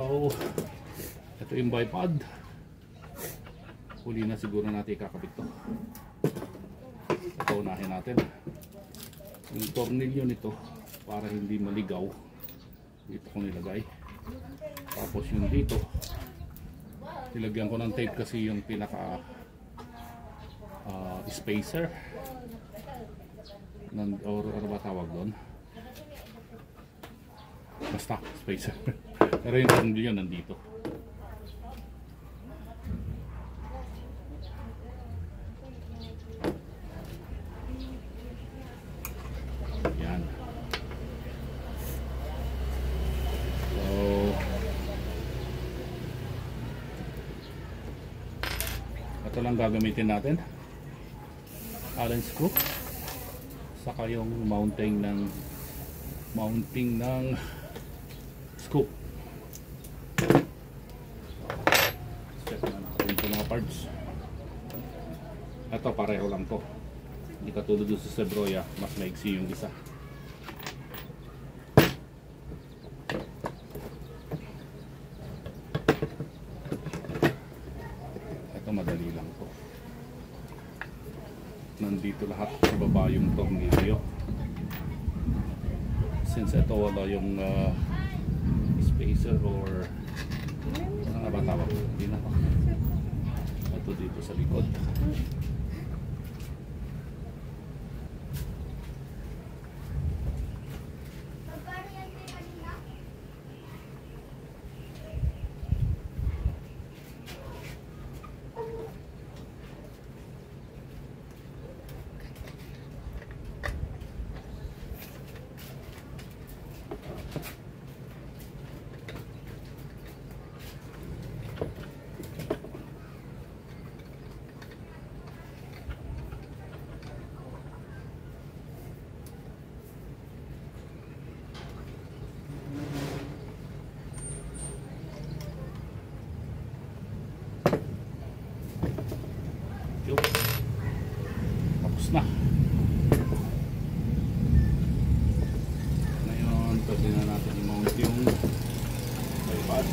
So ito yung bipod. Huli na siguro natin ikakabit to. Ito unahin natin yung tornilyo nito para hindi maligaw. Dito ko nilagay. Tapos yung dito nilagyan ko ng tape kasi yung pinaka spacer or ano ba tawag doon, basta spacer. Pero yung tornilyo nandito. Yan. So ito lang gagamitin natin, Allen screw, saka yung mounting ng scoop. Check na natin ito mga parts. Ito pareho lang to, hindi katulad sa Sebroya, mas maiksi yung isa. Ito madali lang to, nandito lahat sa baba yung tornilyo. Since ito wala yung spacer or ano nga ba tawag, hindi na, ito dito sa likod. Tapos na. Ngayon, pwede na natin i-mount yung bipod.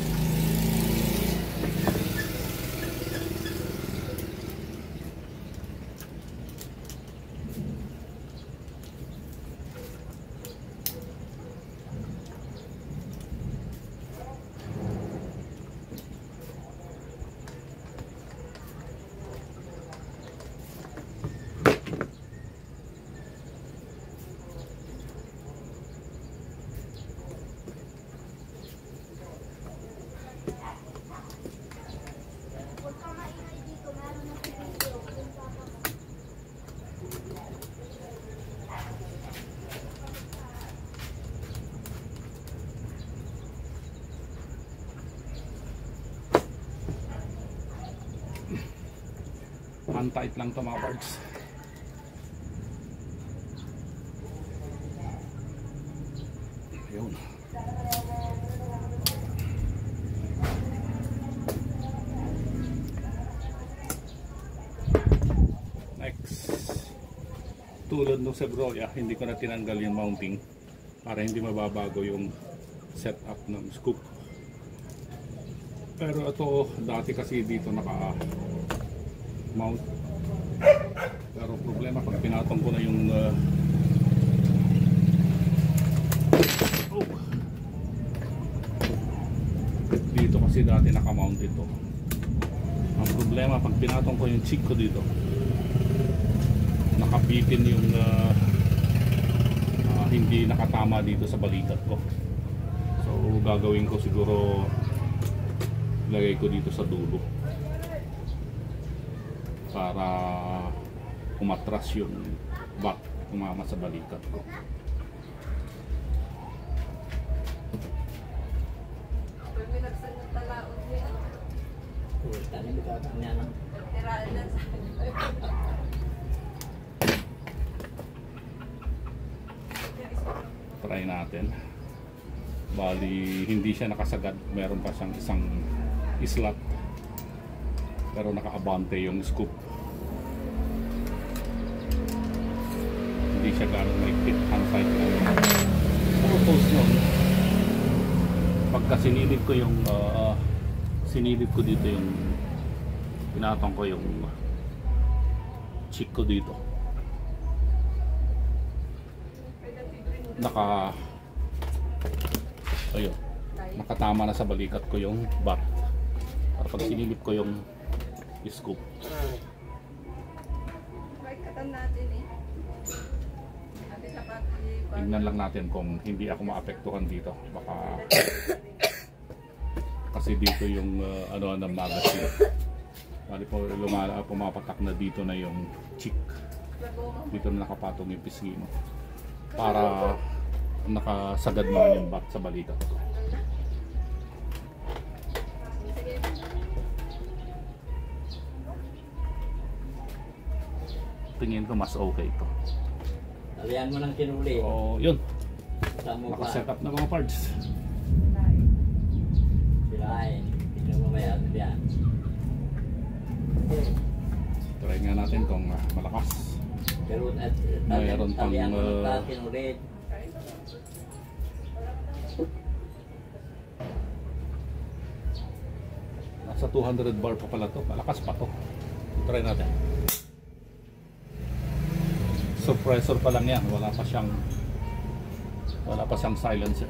Tight lang to mga parts. Ayun. Next, tulad ng Sebroya, hindi ko na tinanggal yung mounting para hindi mababago yung setup ng scoop. Pero ito dati kasi dito naka mount, pero problema pag pinatong ko na yung dito kasi dati naka-mount ito. Ang problema pag pinatong ko yung chick ko dito, nakabitin yung hindi nakatama dito sa balikat ko. So gagawin ko siguro, lagay ko dito sa dulo para umatras yung back, tumama sa balikat ko. Try natin. Bali hindi siya nakasagad, meron pa siyang isang slot pero naka-abante yung scoop. Hindi siya gano'ng maigpit, hand tight lang. Purpose nun, pagka Pagka sinilip ko yung sinilip ko dito yung pinatong ko yung chick ko dito, ayun, nakatama na sa balikat ko yung bat. Para pag sinilip ko yung scoop, tingnan lang natin kung hindi ako maapektuhan dito. Baka kasi dito yung ano ng magazine. Bali po pumapatak na dito na yung chick. Dito na nakapatong yung pisngi mo. Para nakasagad naman yung bat sa balikat ko. Tingin ko mas okay ito. Alihan mo ng kinuli. So, yun. Samo pa. Nakaset up na mga parts. Sirain. Tignan mo maya. Yan. Try nga natin kung malakas. Pero at Mayroon pang talihan mo ng kinuli. Nasa 200 bar pa pala to. Malakas pa to. Try natin. Suppressor pa lang yan, wala pa siyang silencer.